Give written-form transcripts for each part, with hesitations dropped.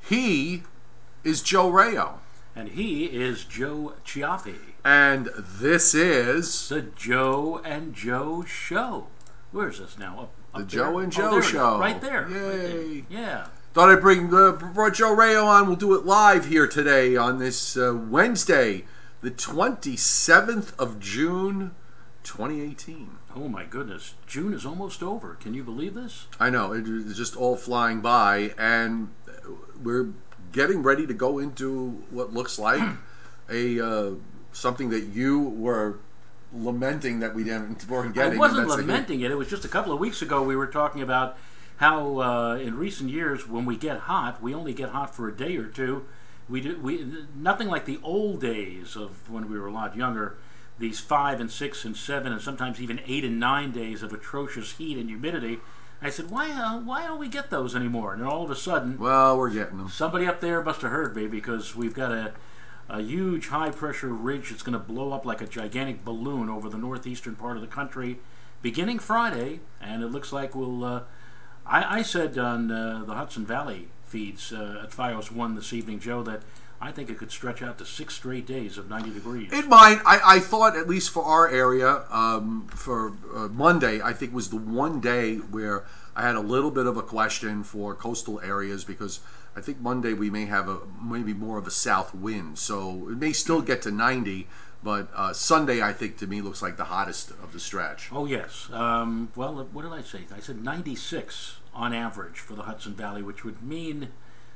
He is Joe Rap. And he is Joe Cioffi. And this is the Joe and Joe Show. Where is this now? The up Joe there? and Joe Show. Right there. Yay. Right there. Yeah. Thought I'd brought Joe Rap on. We'll do it live here today on this Wednesday, the 27th of June, 2018. Oh my goodness. June is almost over. Can you believe this? I know. It's just all flying by. And we're getting ready to go into what looks like something that you were lamenting that we weren't getting. I wasn't lamenting it. It was just a couple of weeks ago we were talking about how in recent years when we get hot, we only get hot for a day or two. Nothing like the old days of when we were a lot younger. These 5 and 6 and 7 and sometimes even 8 and 9 days of atrocious heat and humidity. I said, why don't we get those anymore? And then all of a sudden, well, we're getting them. Somebody up there must have heard me, because we've got a huge high-pressure ridge that's going to blow up like a gigantic balloon over the northeastern part of the country beginning Friday, and it looks like we'll... I said on the Hudson Valley feeds at FiOS 1 this evening, Joe, that I think it could stretch out to 6 straight days of 90 degrees. It might. I thought, at least for our area, for Monday, I think was the one day where I had a little bit of a question for coastal areas, because I think Monday we may have maybe more of a south wind, so it may still get to 90. But Sunday, I think, to me, looks like the hottest of the stretch. Oh, yes. Well, what did I say? I said 96 on average for the Hudson Valley, which would mean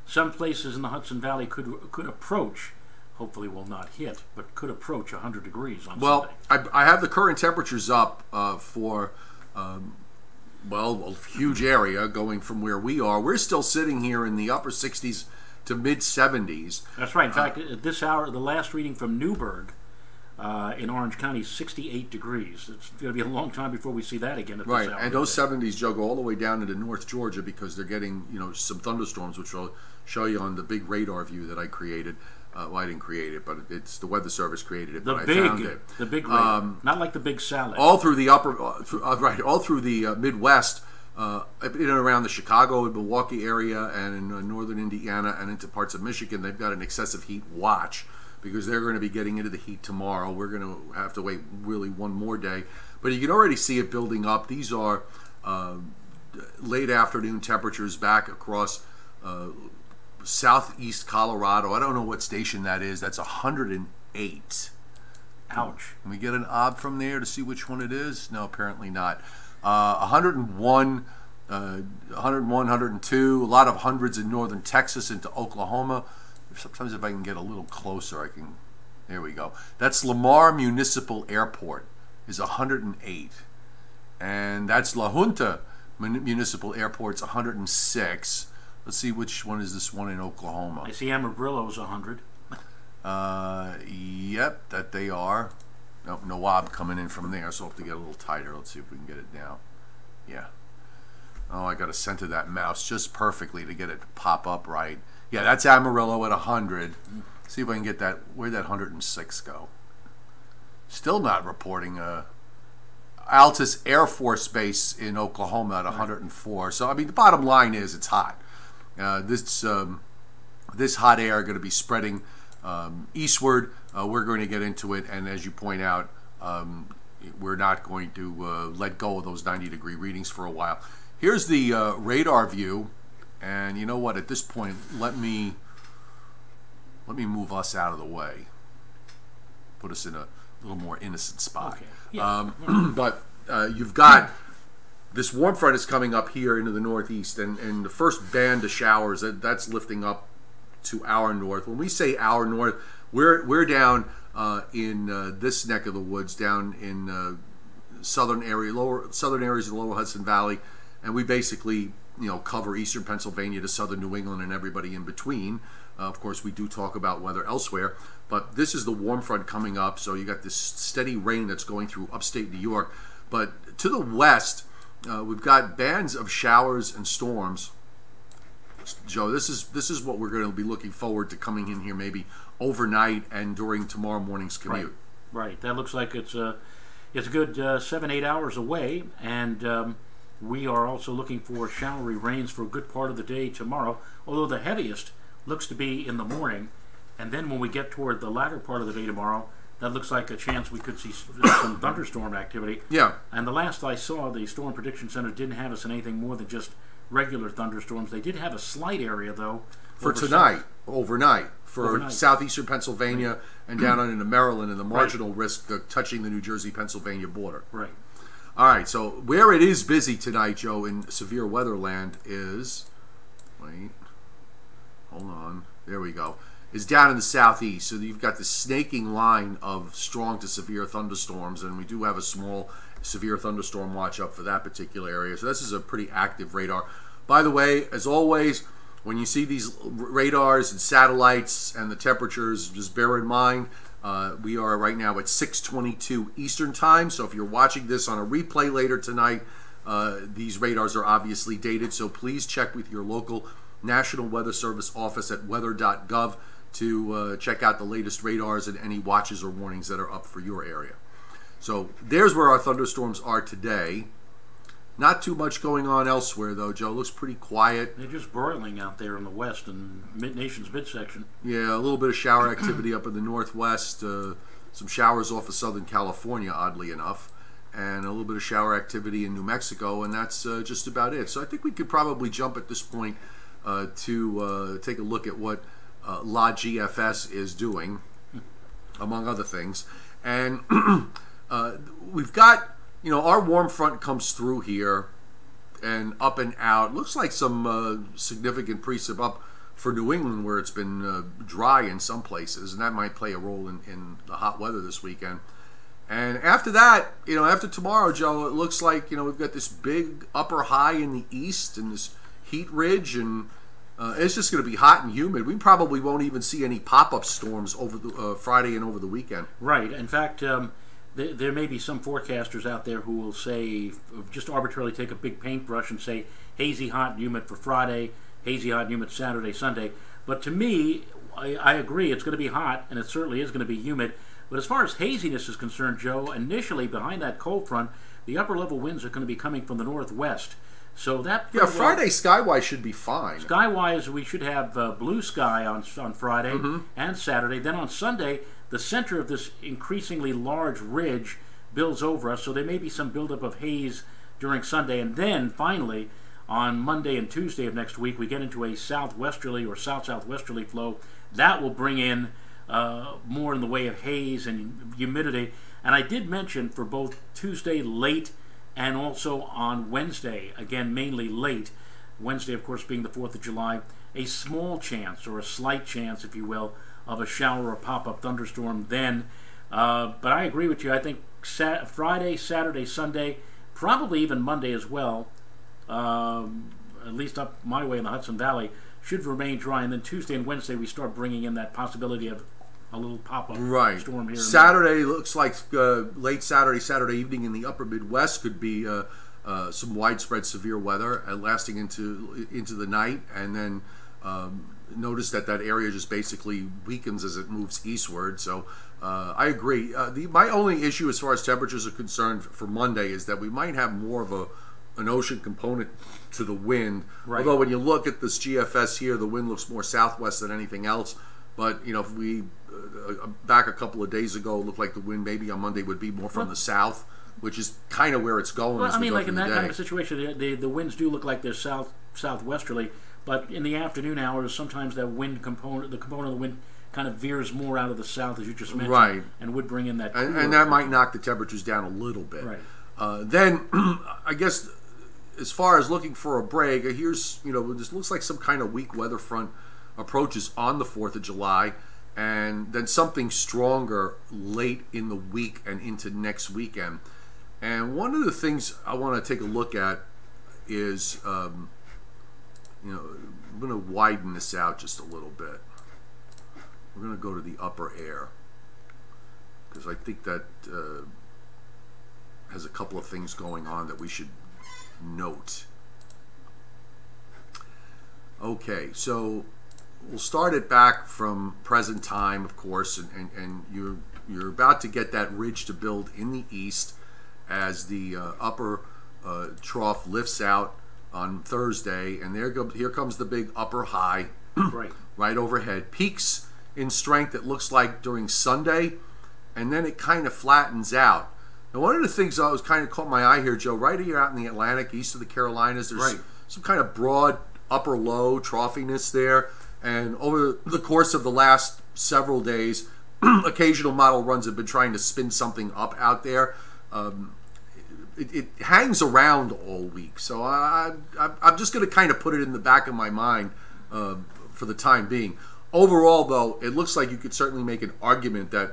some places in the Hudson Valley could approach, hopefully will not hit, but could approach 100 degrees on Sunday. Well, I have the current temperatures up for, a huge area going from where we are. We're still sitting here in the upper 60s to mid 70s. That's right. In fact, at this hour, the last reading from Newburgh, in Orange County, 68 degrees. It's going to be a long time before we see that again at this hour. Right, and those 70s, Joe, go all the way down into North Georgia, because they're getting, some thunderstorms, which I'll show you on the big radar view that I created. Well, I didn't create it, but it's the Weather Service created it. I found it. The big radar, not like the big salad. All through the all through the Midwest, in and around the Chicago and Milwaukee area, and in northern Indiana and into parts of Michigan, they've got an excessive heat watch, because they're going to be getting into the heat tomorrow. We're going to have to wait really one more day. But you can already see it building up. These are late afternoon temperatures back across southeast Colorado. I don't know what station that is. That's 108. Ouch. Can we get an ob from there to see which one it is? No, apparently not. 101, 102, a lot of hundreds in northern Texas into Oklahoma. Sometimes if I can get a little closer, I can... There we go. That's Lamar Municipal Airport is 108. And that's La Junta Municipal Airport's 106. Let's see, which one is this one in Oklahoma? I see Amarillo's 100. Yep, that they are. Nope, Nawab coming in from there, so I'll have to get a little tighter. Let's see if we can get it down. Yeah. Oh, I got to center that mouse just perfectly to get it to pop up right. Yeah, that's Amarillo at 100. See if I can get that. Where'd that 106 go? Still not reporting. Altus Air Force Base in Oklahoma at 104. So, I mean, the bottom line is it's hot. This hot air going to be spreading eastward. We're going to get into it, and as you point out, we're not going to let go of those 90-degree readings for a while. Here's the radar view. And you know what? At this point, let me move us out of the way. Put us in a little more innocent spot. Okay. Yeah. But you've got this warm front is coming up here into the northeast, and the first band of showers that's lifting up to our north. When we say our north, we're down in this neck of the woods, down in southern areas of the lower Hudson Valley, and we basically cover eastern Pennsylvania to southern New England and everybody in between. Of course, we do talk about weather elsewhere, but this is the warm front coming up, so you got this steady rain that's going through upstate New York. But to the west, we've got bands of showers and storms. Joe, this is what we're going to be looking forward to coming in here maybe overnight and during tomorrow morning's commute. Right. That looks like it's a good 7-8 hours away, and we are also looking for showery rains for a good part of the day tomorrow, although the heaviest looks to be in the morning. And then when we get toward the latter part of the day tomorrow, that looks like a chance we could see some thunderstorm activity. Yeah. And the last I saw, the Storm Prediction Center didn't have us in anything more than just regular thunderstorms. They did have a slight area, though. For tonight, overnight, for southeastern Pennsylvania and down on into Maryland, and the marginal risk of touching the New Jersey-Pennsylvania border. Right. All right, so where it is busy tonight, Joe, in severe weather land is... Wait. Hold on. There we go. Is down in the southeast. So you've got the snaking line of strong to severe thunderstorms, and we do have a small severe thunderstorm watch up for that particular area. So this is a pretty active radar. By the way, as always, when you see these radars and satellites and the temperatures, just bear in mind, we are right now at 6:22 Eastern Time. So if you're watching this on a replay later tonight, these radars are obviously dated. So please check with your local National Weather Service office at weather.gov to check out the latest radars and any watches or warnings that are up for your area. So there's where our thunderstorms are today. Not too much going on elsewhere, though, Joe. Looks pretty quiet. They're just broiling out there in the west and nation's midsection. Yeah, a little bit of shower activity up in the northwest. Some showers off of Southern California, oddly enough. And a little bit of shower activity in New Mexico, and that's just about it. So I think we could probably jump at this point to take a look at what La GFS is doing, among other things. And we've got, our warm front comes through here and up and out. Looks like some significant precip up for New England, where it's been dry in some places, and that might play a role in the hot weather this weekend. And after that, after tomorrow, Joe, it looks like, we've got this big upper high in the east and this heat ridge, and it's just going to be hot and humid. We probably won't even see any pop-up storms over the Friday and over the weekend. Right. In fact, there may be some forecasters out there who will say, just arbitrarily take a big paintbrush and say hazy, hot, and humid for Friday, hazy, hot, and humid Saturday, Sunday. But to me, I agree, it's going to be hot, and it certainly is going to be humid. But as far as haziness is concerned, Joe, initially behind that cold front, the upper level winds are going to be coming from the northwest. So that Friday skywise should be fine. Skywise, we should have blue sky on Friday and Saturday. Then on Sunday, the center of this increasingly large ridge builds over us, so there may be some buildup of haze during Sunday. And then finally, on Monday and Tuesday of next week, we get into a southwesterly or south-southwesterly flow. That will bring in more in the way of haze and humidity. And I did mention for both Tuesday late and also on Wednesday, again mainly late, Wednesday of course being the 4th of July, a small chance, or a slight chance if you will, of a shower or pop-up thunderstorm then. But I agree with you. I think Friday, Saturday, Sunday, probably even Monday as well, at least up my way in the Hudson Valley, should remain dry. And then Tuesday and Wednesday we start bringing in that possibility of a little pop-up storm here. Saturday looks like late Saturday evening in the upper Midwest could be some widespread severe weather lasting into the night, and then notice that area just basically weakens as it moves eastward. So I agree. My only issue as far as temperatures are concerned for Monday is that we might have more of an ocean component to the wind. Right. Although when you look at this GFS here, the wind looks more southwest than anything else. But if we back a couple of days ago, it looked like the wind maybe on Monday would be more from the south, which is kind of where it's going. Well, as we go like in that day. kind of a situation, the winds do look like they're southwesterly, but in the afternoon hours, sometimes that wind component, the component of the wind, kind of veers more out of the south, as you just mentioned, right, and would bring in that and that might knock the temperatures down a little bit. Right. Then, I guess, as far as looking for a break, here's this looks like some kind of weak weather front approaches on the 4th of July, and then something stronger late in the week and into next weekend. And one of the things I want to take a look at is, I'm going to widen this out just a little bit. We're going to go to the upper air, because I think that has a couple of things going on that we should note. Okay, so we'll start it back from present time, of course, and you're about to get that ridge to build in the east as the upper trough lifts out on Thursday, and here comes the big upper high right overhead. Peaks in strength, it looks like, during Sunday, and then it kind of flattens out. Now, one of the things that was kind of caught my eye here, Joe, right here out in the Atlantic, east of the Carolinas, there's some kind of broad upper-low troughiness there, and over the course of the last several days, occasional model runs have been trying to spin something up out there. It hangs around all week, so I'm just going to kind of put it in the back of my mind for the time being. Overall, though, it looks like you could certainly make an argument that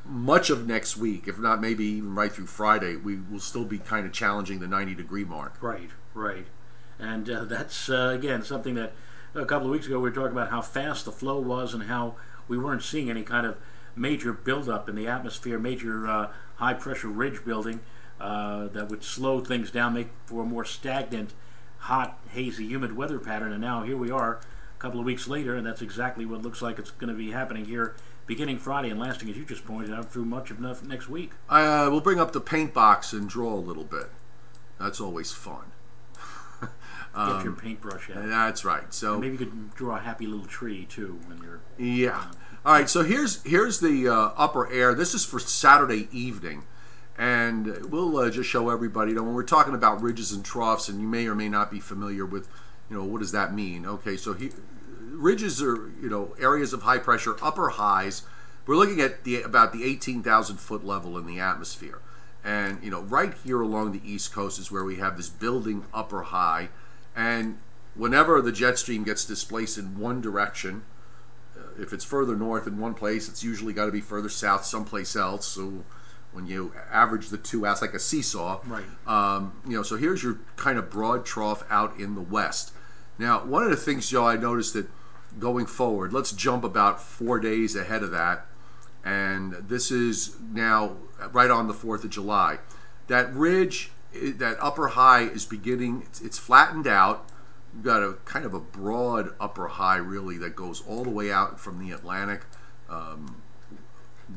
much of next week, if not maybe even right through Friday, we will still be kind of challenging the 90-degree mark. Right. And that's, again, something that a couple of weeks ago we were talking about how fast the flow was and how we weren't seeing any kind of major buildup in the atmosphere, major high-pressure ridge building that would slow things down, make for a more stagnant, hot, hazy, humid weather pattern. And now here we are a couple of weeks later, and that's exactly what looks like it's going to be happening here beginning Friday and lasting, as you just pointed out, through much of next week. We'll bring up the paint box and draw a little bit. That's always fun. Get your paintbrush out. That's right. So and maybe you could draw a happy little tree too when you're. Yeah. All right. So here's the upper air. This is for Saturday evening, and we'll just show everybody. When we're talking about ridges and troughs, and you may or may not be familiar with, what does that mean? Okay. So ridges are areas of high pressure, upper highs. We're looking at about the 18,000 foot level in the atmosphere, and right here along the East Coast is where we have this building upper high. And whenever the jet stream gets displaced in one direction, if it's further north in one place, it's usually got to be further south someplace else. So when you average the two out, it's like a seesaw. Right. So here's your kind of broad trough out in the west. Now, one of the things, Joe, I noticed that going forward, let's jump about 4 days ahead of that. And this is now right on the 4th of July. That ridge, that upper high is beginning, it's flattened out. You've got a kind of a broad upper high, really, that goes all the way out from the Atlantic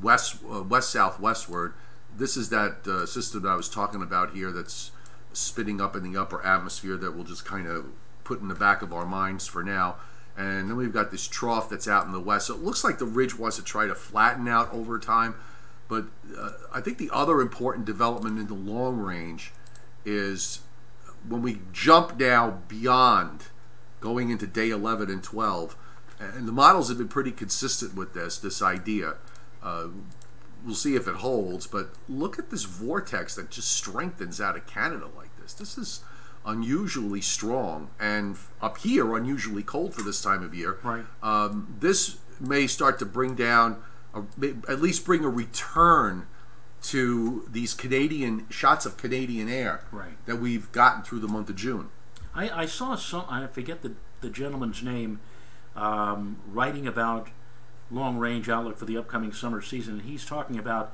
west-southwestward. This is that system that I was talking about here that's spinning up in the upper atmosphere that we'll just kind of put in the back of our minds for now. And then we've got this trough that's out in the west. So it looks like the ridge wants to try to flatten out over time. But I think the other important development in the long range is when we jump now beyond going into day 11 and 12, and the models have been pretty consistent with this idea. We'll see if it holds, but look at this vortex that just strengthens out of Canada like this. This is unusually strong, and up here unusually cold for this time of year. Right. This may start to bring down, at least bring a return to these Canadian shots of Canadian air that we've gotten through the month of June. I saw some, I forget the gentleman's name, writing about long-range outlook for the upcoming summer season. He's talking about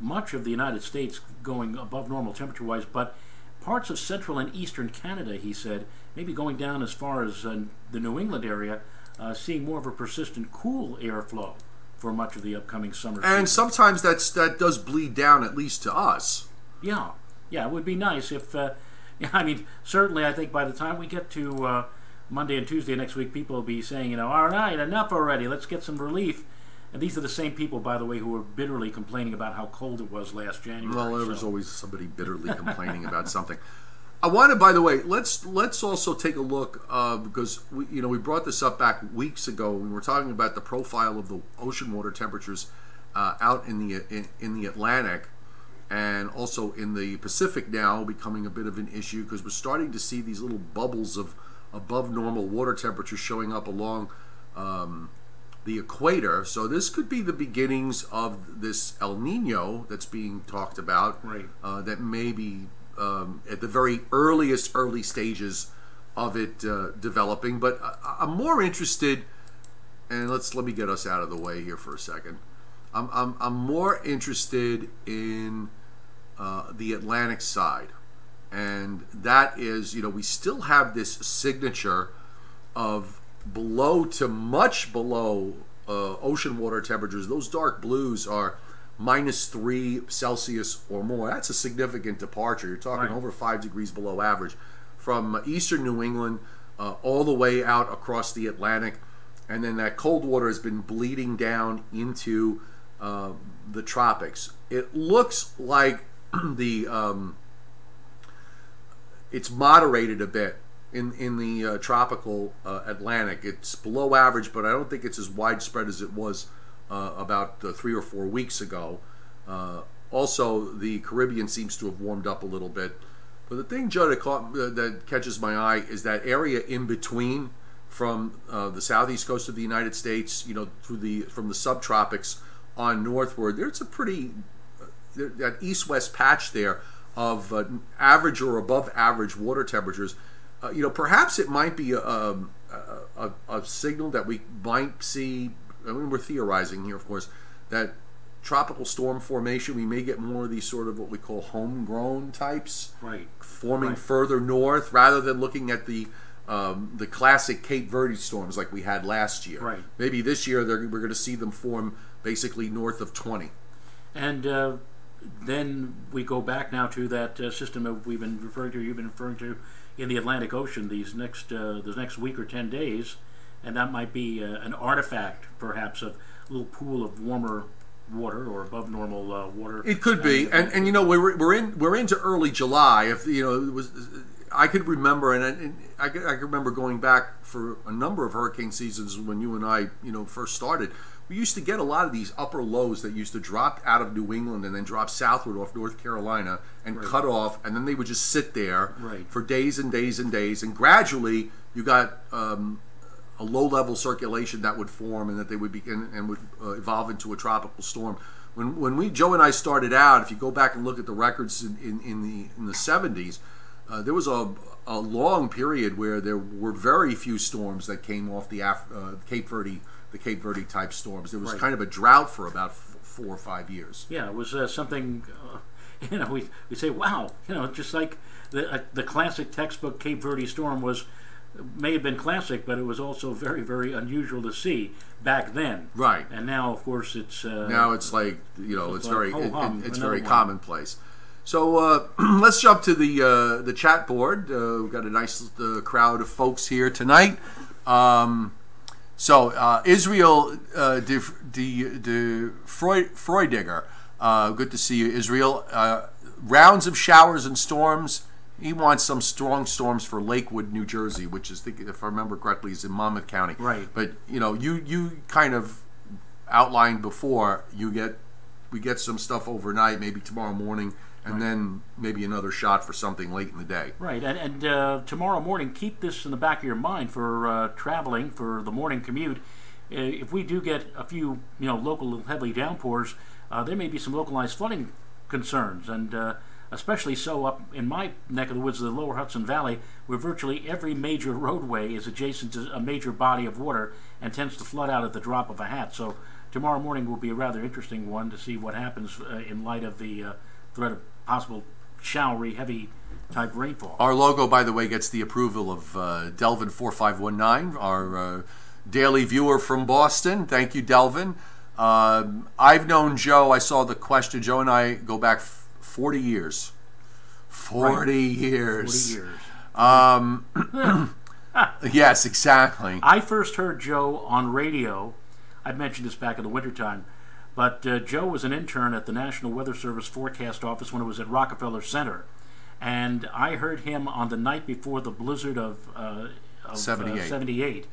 much of the United States going above normal temperature-wise, but parts of central and eastern Canada, he said, maybe going down as far as the New England area, seeing more of a persistent cool airflow for much of the upcoming summer season. And sometimes that does bleed down, at least to us. Yeah, it would be nice if, I mean, certainly I think by the time we get to Monday and Tuesday next week, people will be saying, all right, enough already, let's get some relief. And these are the same people, by the way, who were bitterly complaining about how cold it was last January. Well, there was always somebody bitterly complaining about something. I want to, by the way, let's also take a look because we brought this up back weeks ago when we were talking about the profile of the ocean water temperatures out in the Atlantic and also in the Pacific now becoming a bit of an issue because we're starting to see these little bubbles of above normal water temperatures showing up along the equator. So this could be the beginnings of this El Nino that's being talked about. Right. That may be at the very early stages of it developing. But I'm more interested, and let me get us out of the way here for a second. I'm more interested in the Atlantic side, and that is, we still have this signature of below to much below ocean water temperatures. Those dark blues are -3 Celsius or more. That's a significant departure. You're talking over 5 degrees below average from eastern New England all the way out across the Atlantic. And then that cold water has been bleeding down into the tropics. It looks like it's moderated a bit in the tropical Atlantic. It's below average, but I don't think it's as widespread as it was about 3 or 4 weeks ago. Also, the Caribbean seems to have warmed up a little bit. But the thing, Joe, that catches my eye is that area in between, from the southeast coast of the United States, from the subtropics on northward. There's a pretty that east-west patch there of average or above average water temperatures. Perhaps it might be a signal that we might see. I mean, we're theorizing here, of course, that tropical storm formation, we may get more of these sort of what we call homegrown types, forming further north, rather than looking at the classic Cape Verde storms like we had last year. Maybe this year we're going to see them form basically north of 20. And then we go back now to that system that you've been referring to in the Atlantic Ocean these next week or 10 days, and that might be an artifact, perhaps, of a little pool of warmer water or above normal water. It could be, and we're into early July. If it was, I could remember, and I could remember going back for a number of hurricane seasons when you and I first started. We used to get a lot of these upper lows that used to drop out of New England and then drop southward off North Carolina and cut off, and then they would just sit there for days and days and days, and gradually you got a low-level circulation that would form, and that they would begin and would evolve into a tropical storm. When Joe and I started out, if you go back and look at the records in the 70s, there was a long period where there were very few storms that came off the Cape Verde type storms. There was kind of a drought for about 4 or 5 years. Yeah, it was something. We say, wow, just like the classic textbook Cape Verde storm may have been classic, but it was also very, very unusual to see back then. And now, of course, it's now it's like it's very commonplace. So let's jump to the chat board. We've got a nice crowd of folks here tonight. Israel de Freudiger, good to see you, Israel. Rounds of showers and storms. He wants some strong storms for Lakewood, New Jersey, which is, if I remember correctly, is in Monmouth County. But you kind of outlined before. We get some stuff overnight, maybe tomorrow morning, and then maybe another shot for something late in the day. And tomorrow morning, keep this in the back of your mind for traveling for the morning commute. If we do get a few local heavy downpours, there may be some localized flooding concerns, and especially so up in my neck of the woods of the lower Hudson Valley, where virtually every major roadway is adjacent to a major body of water and tends to flood out at the drop of a hat. So tomorrow morning will be a rather interesting one to see what happens in light of the threat of possible showery, heavy type rainfall. Our logo, by the way, gets the approval of Delvin4519, our daily viewer from Boston. Thank you, Delvin. I've known Joe. I saw the question. Joe and I go back 40 years. 40 years. 40 years. Yes, exactly. I first heard Joe on radio. I mentioned this back in the wintertime. But Joe was an intern at the National Weather Service Forecast Office when it was at Rockefeller Center. And I heard him on the night before the blizzard of 78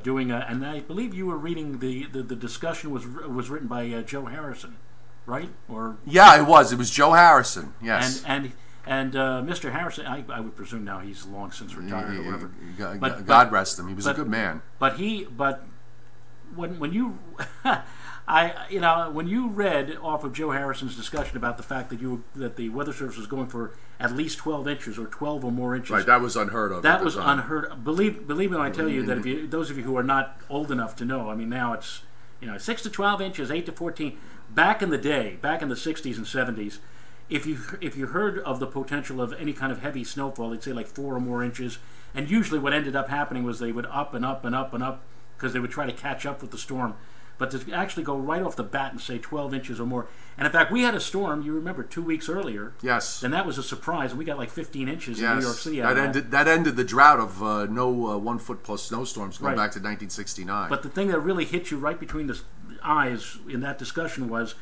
doing and I believe you were reading the discussion was written by Joe Harrison, right? Or yeah, it was Joe Harrison. Yes. And Mr. Harrison, I would presume now he's long since retired or whatever. God rest him. He was a good man. But when you when you read off of Joe Harrison's discussion about the fact that the Weather Service was going for at least 12 inches or 12 or more inches, that was unheard of. That was unheard of. Believe me when I tell you that those of you who are not old enough to know, I mean, now it's 6 to 12 inches, 8 to 14. Back in the day, back in the 60s and 70s, if you heard of the potential of any kind of heavy snowfall, they'd say like 4 or more inches, and usually what ended up happening was they would up and up and up and up because they would try to catch up with the storm. But to actually go right off the bat and say 12 inches or more. And in fact, we had a storm, you remember, 2 weeks earlier. Yes. And that was a surprise. And we got like 15 inches in New York City. That ended the drought of no 1 foot plus snowstorms going back to 1969. But the thing that really hit you right between the eyes in that discussion was,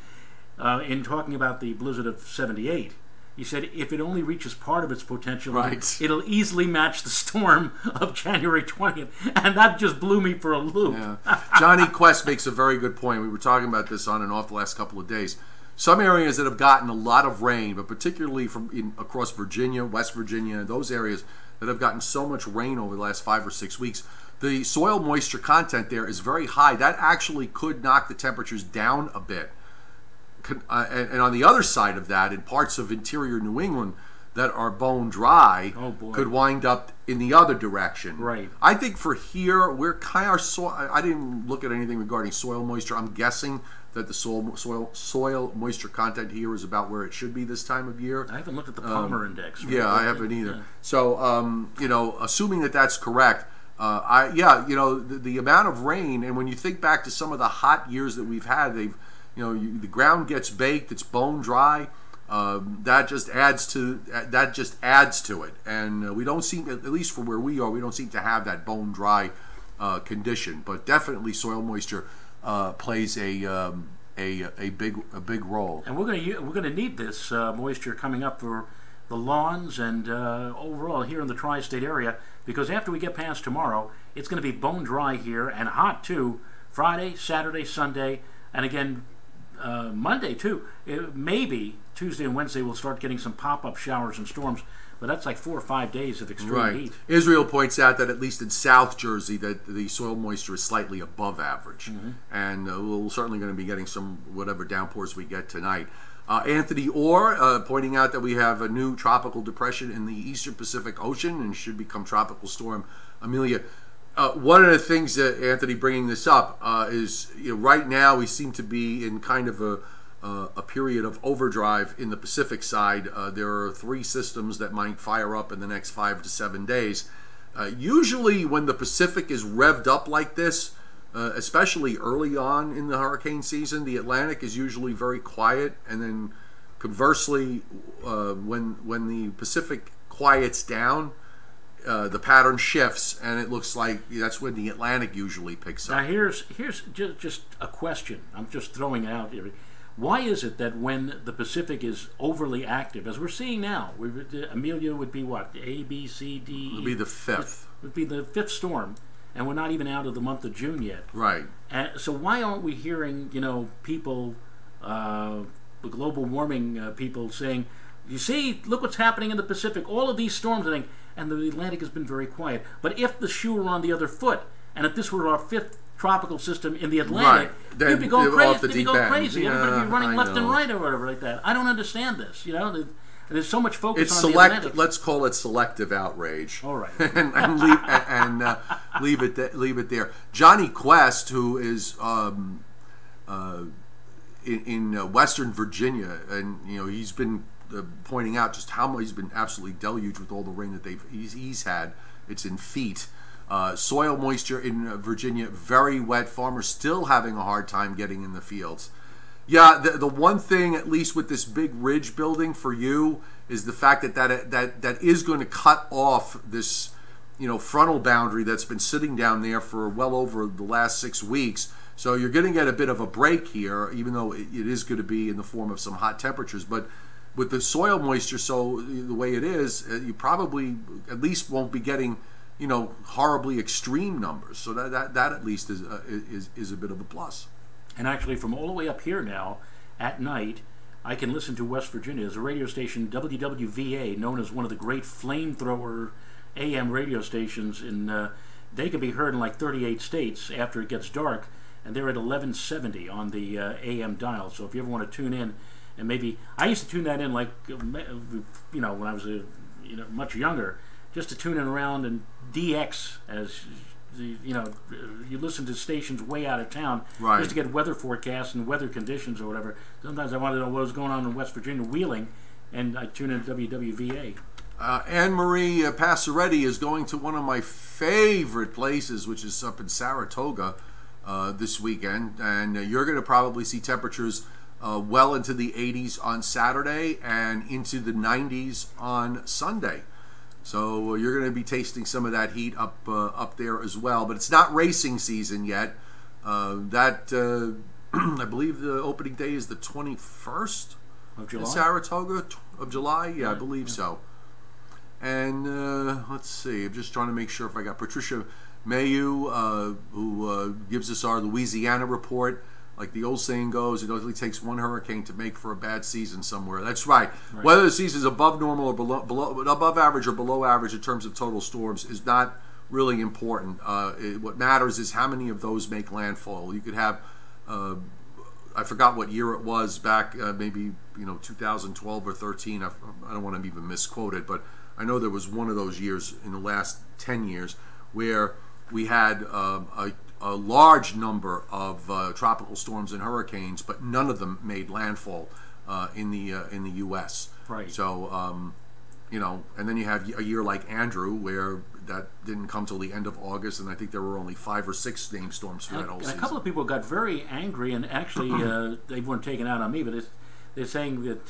in talking about the blizzard of 78, he said if it only reaches part of its potential, it'll easily match the storm of January 20th. And that just blew me for a loop. Yeah. Johnny Quest makes a very good point. We were talking about this on and off the last couple of days. Some areas that have gotten a lot of rain, but particularly across Virginia, West Virginia, those areas that have gotten so much rain over the last 5 or 6 weeks, the soil moisture content there is very high. That actually could knock the temperatures down a bit. And on the other side of that, in parts of interior New England that are bone dry, could wind up in the other direction. Right. I think for here, we're kind of I didn't look at anything regarding soil moisture. I'm guessing that the soil moisture content here is about where it should be this time of year. I haven't looked at the Palmer index. Right? Yeah, I haven't either. Yeah. So, assuming that that's correct, the amount of rain, and when you think back to some of the hot years that we've had, the ground gets baked, it's bone dry. That just adds to it, and we don't seem, at least for where we are, we don't seem to have that bone dry condition. But definitely, soil moisture plays a big role. And we're gonna need this moisture coming up for the lawns and overall here in the tri-state area, because after we get past tomorrow, it's going to be bone dry here and hot too. Friday, Saturday, Sunday, and again. Monday too. Maybe Tuesday and Wednesday we'll start getting some pop-up showers and storms, but that's like 4 or 5 days of extreme heat. Israel points out that at least in South Jersey that the soil moisture is slightly above average, and we're certainly going to be getting some whatever downpours we get tonight. Anthony Orr pointing out that we have a new tropical depression in the eastern Pacific Ocean and should become tropical storm Amelia. One of the things that Anthony bringing this up is right now we seem to be in kind of a period of overdrive in the Pacific side. There are 3 systems that might fire up in the next 5 to 7 days. Usually when the Pacific is revved up like this, especially early on in the hurricane season, the Atlantic is usually very quiet, and then conversely, when the Pacific quiets down, the pattern shifts, and it looks like that's when the Atlantic usually picks up. Now here's just a question. I'm just throwing it out here. Why is it that when the Pacific is overly active, as we're seeing now, Amelia would be what? A, B, C, D? It would be the 5th. It would be the 5th storm, and we're not even out of the month of June yet. Right. So why aren't we hearing, people, the global warming people saying, you see, look what's happening in the Pacific, all of these storms, and the Atlantic has been very quiet. But if the shoe were on the other foot, and if this were our 5th tropical system in the Atlantic, you'd be going crazy. Everybody would be running left and right or whatever like that. I don't understand this. There's so much focus on the Atlantic. Let's call it selective outrage. All right, and leave it there. Johnny Quest, who is in Western Virginia, and he's been pointing out just how much he's been absolutely deluged with all the rain that he's had. It's in feet. Soil moisture in Virginia, very wet. Farmers still having a hard time getting in the fields. Yeah, the one thing, at least with this big ridge building for you, is the fact that is going to cut off this frontal boundary that's been sitting down there for well over the last 6 weeks. So you're going to get a bit of a break here, even though it is going to be in the form of some hot temperatures. But with the soil moisture, so the way it is, you probably at least won't be getting, horribly extreme numbers. So that at least is a bit of a plus. And actually, from all the way up here now, at night, I can listen to West Virginia. There's a radio station, WWVA, known as one of the great flamethrower AM radio stations. They can be heard in like 38 states after it gets dark, and they're at 1170 on the AM dial. So if you ever want to tune in, and maybe I used to tune that in like when I was much younger, just to tune in around and DX as you listen to stations way out of town, right, just to get weather forecasts and weather conditions or whatever. Sometimes I wanted to know what was going on in West Virginia, Wheeling, and I tune in to WWVA. Anne-Marie Passaretti is going to one of my favorite places, which is up in Saratoga, this weekend, and you're going to probably see temperatures well into the 80s on Saturday and into the 90s on Sunday. So you're going to be tasting some of that heat up there as well. But it's not racing season yet. I believe the opening day is the 21st of July. In Saratoga of July. Yeah, I believe so. And let's see. I'm just trying to make sure if I got Patricia Mayu, who gives us our Louisiana report. Like the old saying goes, it only takes one hurricane to make for a bad season somewhere. That's right. Whether the season is above normal or above average or below average in terms of total storms is not really important. What matters is how many of those make landfall. You could have, I forgot what year it was back, maybe 2012 or 13. I don't want to even misquote it, but I know there was one of those years in the last 10 years where we had a large number of tropical storms and hurricanes, but none of them made landfall in the U.S. Right. So, and then you have a year like Andrew, where that didn't come till the end of August, and I think there were only 5 or 6 named storms for that whole season. A couple of people got very angry, and actually they weren't taken out on me, but they're saying that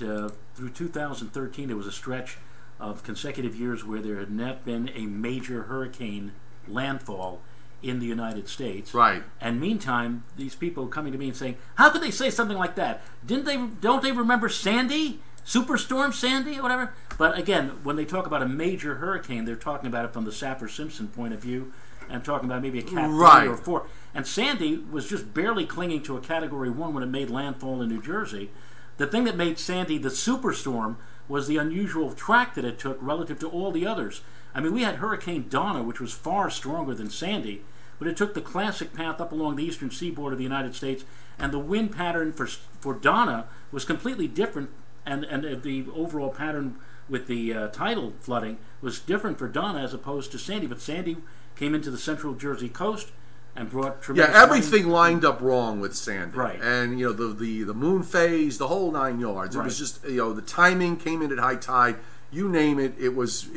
through 2013 there was a stretch of consecutive years where there had not been a major hurricane landfall in the United States. Right. And meantime, these people coming to me and saying, how could they say something like that? Don't they remember Sandy? Superstorm Sandy or whatever? But again, when they talk about a major hurricane, they're talking about it from the Saffir-Simpson point of view and talking about maybe a Cat 3 or 4. And Sandy was just barely clinging to a Category 1 when it made landfall in New Jersey. The thing that made Sandy the superstorm was the unusual track that it took relative to all the others. I mean, we had Hurricane Donna, which was far stronger than Sandy, but it took the classic path up along the eastern seaboard of the United States, and the wind pattern for Donna was completely different, and the overall pattern with the tidal flooding was different for Donna as opposed to Sandy. But Sandy came into the central Jersey coast and brought tremendous everything lined up wrong with Sandy. Right. And the moon phase, the whole 9 yards. It was just the timing came in at high tide. You name it, it was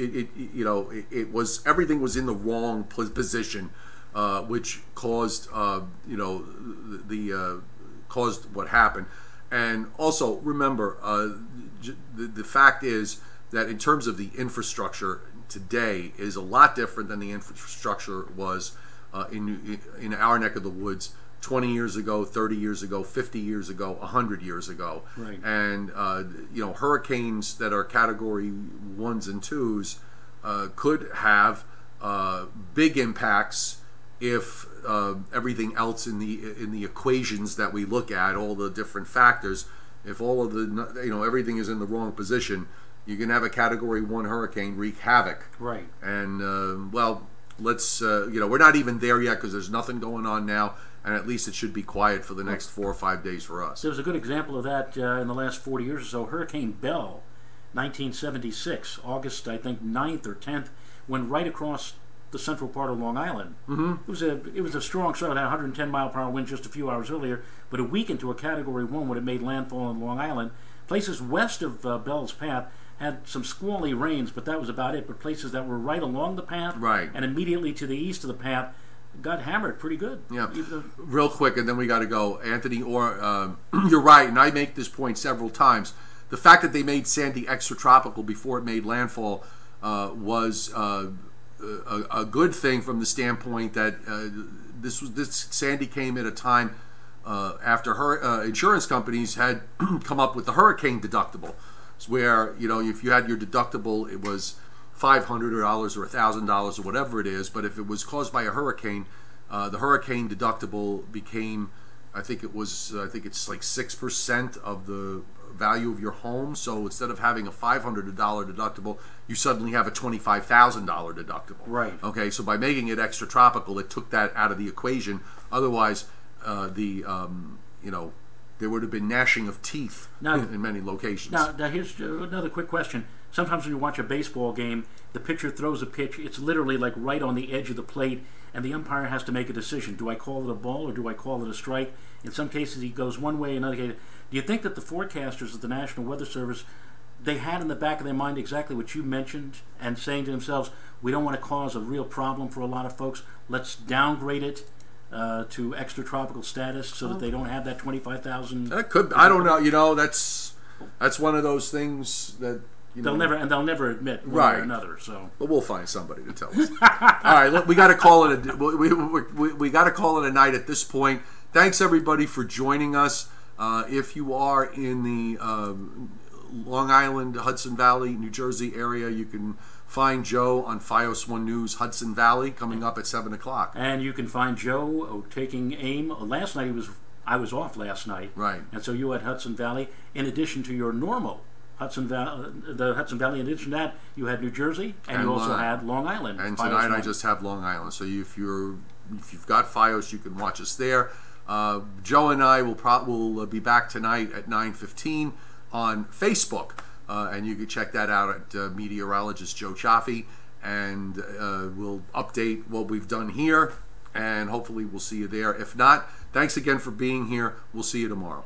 everything was in the wrong position, which caused caused what happened. And also remember, the fact is that in terms of the infrastructure today is a lot different than the infrastructure was in our neck of the woods 20 years ago, 30 years ago, 50 years ago, 100 years ago. Right. And, hurricanes that are Category 1s and 2s could have big impacts if everything else in the equations that we look at, all the different factors, if all of the, everything is in the wrong position, you can have a Category 1 hurricane wreak havoc. Right. And, let's, we're not even there yet because there's nothing going on now. And at least it should be quiet for the next 4 or 5 days for us. There was a good example of that in the last 40 years or so. Hurricane Bell, 1976, August, I think, 9th or 10th, went right across the central part of Long Island. Mm-hmm. It was a strong start. It had 110-mile-per-hour wind just a few hours earlier, but a week into a Category 1 when it made landfall on Long Island. Places west of Bell's path had some squally rains, but that was about it. But places that were right along the path and immediately to the east of the path got hammered pretty good. Yeah. Real quick, and then we got to go. Anthony, you're right, and I make this point several times. The fact that they made Sandy extratropical before it made landfall was a good thing from the standpoint that this Sandy came at a time after her insurance companies had come up with the hurricane deductible, where if you had your deductible, it was $500 or $1,000 or whatever it is, but if it was caused by a hurricane, the hurricane deductible became, I think it's like 6% of the value of your home. So instead of having a $500 deductible, you suddenly have a $25,000 deductible. Right. Okay, so by making it extratropical, it took that out of the equation. Otherwise, there would have been gnashing of teeth in many locations. Now here's another quick question. Sometimes when you watch a baseball game, the pitcher throws a pitch. It's literally like right on the edge of the plate, and the umpire has to make a decision. Do I call it a ball or do I call it a strike? In some cases, he goes one way. In other cases, do you think that the forecasters of the National Weather Service, they had in the back of their mind exactly what you mentioned and saying to themselves, we don't want to cause a real problem for a lot of folks. Let's downgrade it to extratropical status so that they don't have that 25,000? That could. I don't know. You know, that's one of those things that they'll never admit one way or another. So, but we'll find somebody to tell us. All right, look, we got to call it we got to call it a night at this point. Thanks everybody for joining us. If you are in the Long Island, Hudson Valley, New Jersey area, you can find Joe on Fios One News Hudson Valley coming up at 7 o'clock. And you can find Joe taking aim. Last night I was off last night, right? And so you had Hudson Valley in addition to your normal Hudson Valley. In addition to that, you had New Jersey, and you also had Long Island. And tonight I just have Long Island. So if you've got Fios, you can watch us there. Joe and I will be back tonight at 9:15 on Facebook, and you can check that out at Meteorologist Joe Cioffi, and we'll update what we've done here, and hopefully we'll see you there. If not, thanks again for being here. We'll see you tomorrow.